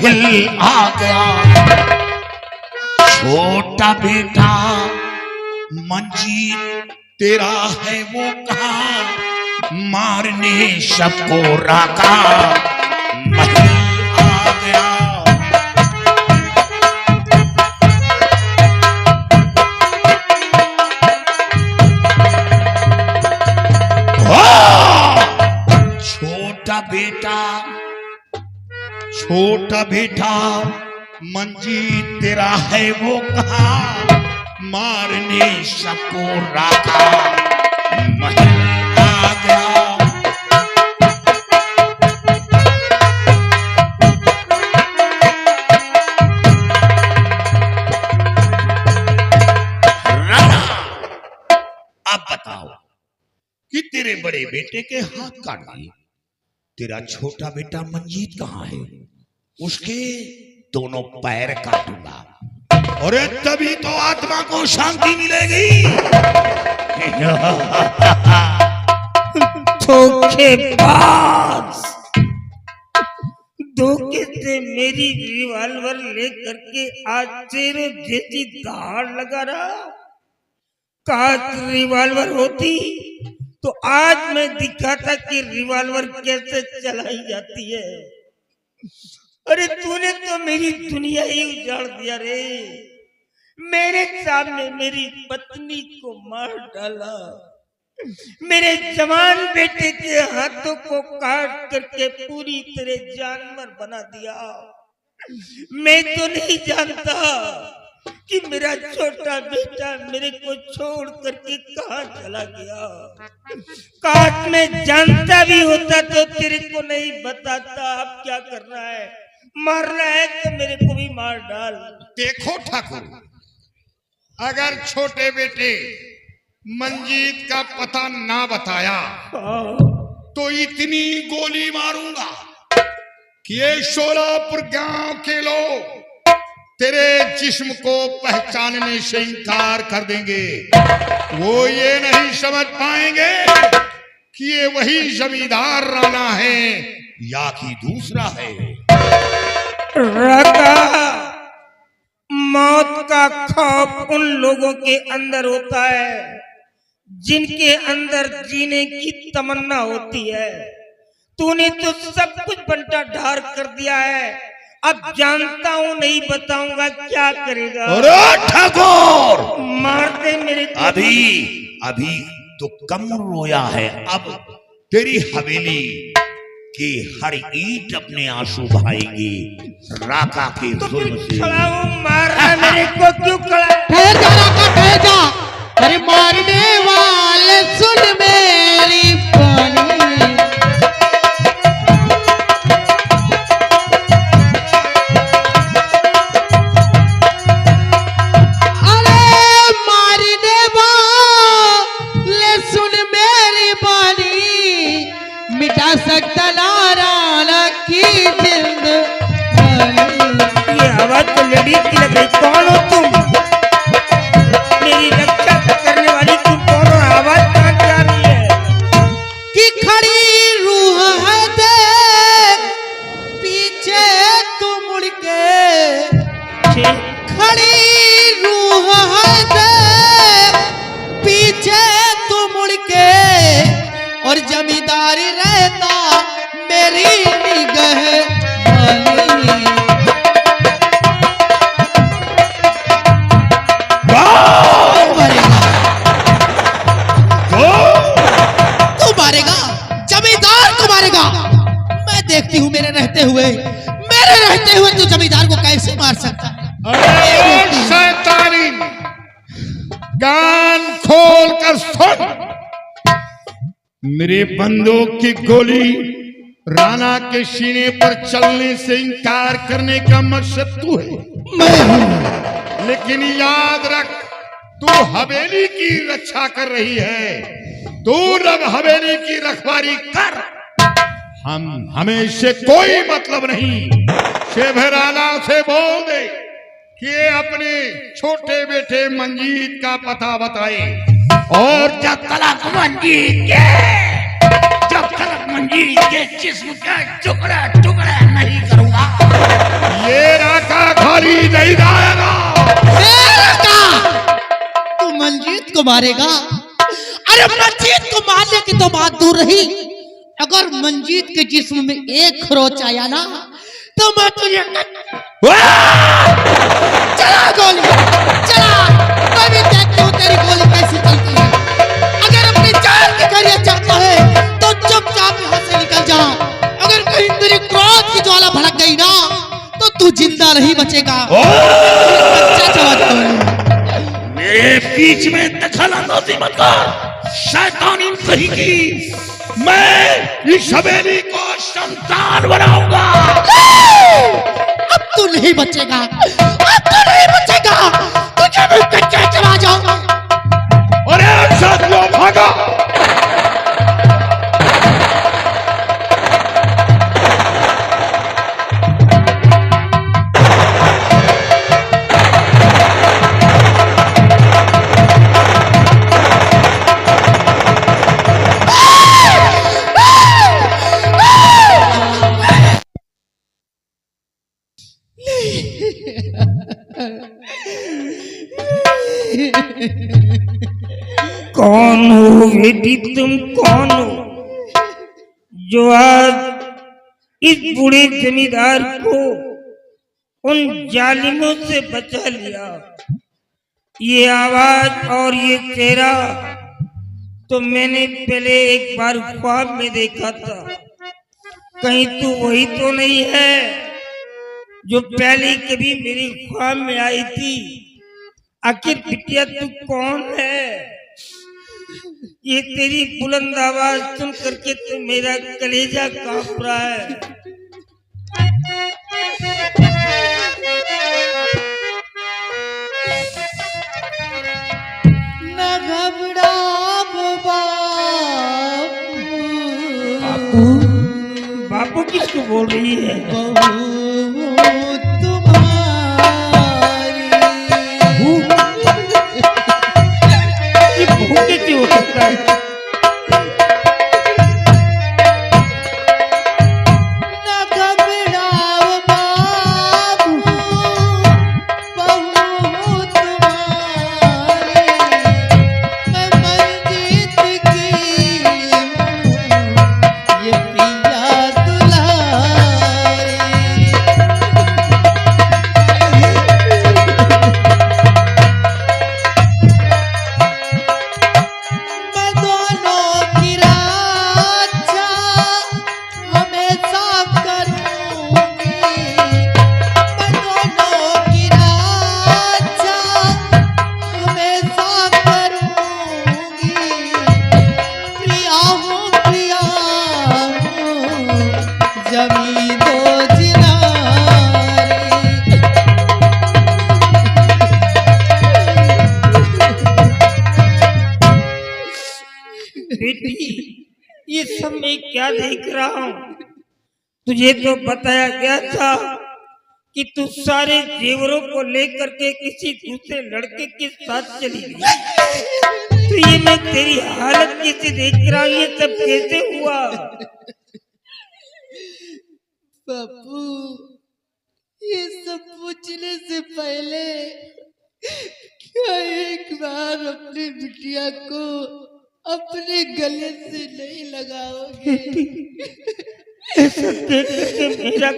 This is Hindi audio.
महल आ गया। छोटा बेटा मंजीत तेरा है वो कहाँ, मारने सबको राका महल आ गया। छोटा बेटा मंजीत तेरा है वो कहाँ, मारने सबको राका महल आ गया। अब बताओ कि तेरे बड़े बेटे के हाथ काट दिए, तेरा छोटा बेटा मंजीत कहाँ है, उसके दोनों पैर काटूंगा और तभी तो आत्मा को शांति मिलेगी। धोखेबाज, धोखे से मेरी रिवॉल्वर लेकर के आज तेरे जैसी धार लगा रहा। काश रिवॉल्वर होती तो आज मैं दिखाता कि रिवॉल्वर कैसे चलाई जाती है। अरे तूने तो मेरी दुनिया ही उजाड़ दिया रे। मेरे सामने मेरी पत्नी को मार डाला, मेरे जवान बेटे के हाथों को काट करके पूरी तरह जानवर बना दिया। मैं तो नहीं जानता कि मेरा छोटा बेटा मेरे को छोड़ करके कहाँ चला गया। काश मैं जानता भी होता तो तेरे को नहीं बताता। अब क्या करना है, मारना है तो मेरे को भी मार डाल। देखो ठाकुर, अगर छोटे बेटे मंजीत का पता ना बताया तो इतनी गोली मारूंगा कि ये शोलापुर गांव के लोग तेरे जिस्म को पहचानने से इनकार कर देंगे। वो ये नहीं समझ पाएंगे कि ये वही जमींदार राणा है या कि दूसरा है। राका, मौत का खौफ उन लोगों के अंदर होता है जिनके अंदर जीने की तमन्ना होती है। तूने तो सब कुछ बंटा ढार कर दिया है। अब जानता हूँ नहीं बताऊंगा, क्या करेगा? अरे ठाकुर, मार दे मेरे को। अभी तो कम रोया है, अब तेरी हवेली की हर ईंट अपने आंसू बहाएगी राका के जुल्म से। खड़ा हूँ, मारना मेरे को क्यों खड़ा? ठहर जा राका, ठहर जा। अरे मारने वाले सुन मेरी बानी, सकता नारायण की जिंद। ये आवाज तो लेडीज की लग रही। कौन हो तुम? मेरी रक्षा करने वाली तुम कौन हो? आवाज कहाँ से आ रही है? कि खड़ी रूह है देख पीछे तू मुड़ के, खड़ी रूह है देख पीछे तू मुड़ के, और जमींदारी रहता मेरी निगाह वाली। तू मारेगा, जमींदार को मारेगा। मैं देखती हूँ मेरे रहते हुए तू जमींदार को कैसे मार सकता है। अरे शैतानी, कान खोल कर सुन। मेरे बंदूक की गोली राणा के सीने पर चलने से इनकार करने का मकसद तू है, लेकिन याद रख, तू हवेली की रक्षा कर रही है। तू अब हवेली की रखवाली कर, हमें इससे कोई मतलब नहीं। शेभराना से बोल दे कि अपने छोटे बेटे मंजीत का पता बताए, और जब तक मंजीत के जिस्म का टुकड़ा टुकड़ा नहीं करूंगा ये राका खाली नहीं जाएगा। मेरा का तू मंजीत को मारेगा? अरे मंजीत को मारने की तो बात दूर रही, अगर मंजीत के जिस्म में एक खरोच आया ना तो मैं तुझे चला गोली चला। मैं भी देखती हूँ तेरी गोली कैसी चलती है। अगर अपनी जान की खैरियत चाहता है तो चुपचाप यहाँ से निकल जा। अगर कहीं तेरी क्रोध की ज्वाला भड़क गई ना तो तू जिंदा नहीं बचेगा। बच्चा चला जाएगा। मेरे बीच में दखल अंदाजी मत कर, शैतानी कहीं की। मैं इस हवेली को शमशान बनाऊंगा। अब तू नहीं बचेगा, अब तू नहीं बचेगा। तुझे भी कच्चे चला जाऊंगा। अरे साथियों भागा। कौन हो बेटी, तुम कौन हो जो आज इस बूढ़े जमींदार को उन जालिमों से बचा लिया? ये आवाज और ये चेहरा तो मैंने पहले एक बार ख्वाब में देखा था। कहीं तू वही तो नहीं है जो पहले कभी मेरे ख्वाब में आई थी? आखिर बिटिया तू कौन है? ये तेरी बुलंद आवाज सुन करके तो मेरा कलेजा कांप रहा है। न घबरा बापू, बापू किसको बोल रही है? ये बहू कैसे हो सकता है? बेटी, ये सब मैं क्या देख रहा हूँ? तुझे तो बताया गया था कि तू सारे जेवरों को लेकर के किसी दूसरे लड़के के साथ चली गई। तो ये मैं तेरी हालत कैसे देख रहा हूँ? ये सब कैसे हुआ? बापू, ये सब पूछने से पहले क्या एक बार अपनी बिटिया को अपने गले से नहीं लगाओगे? ऐसा देख करके मेरा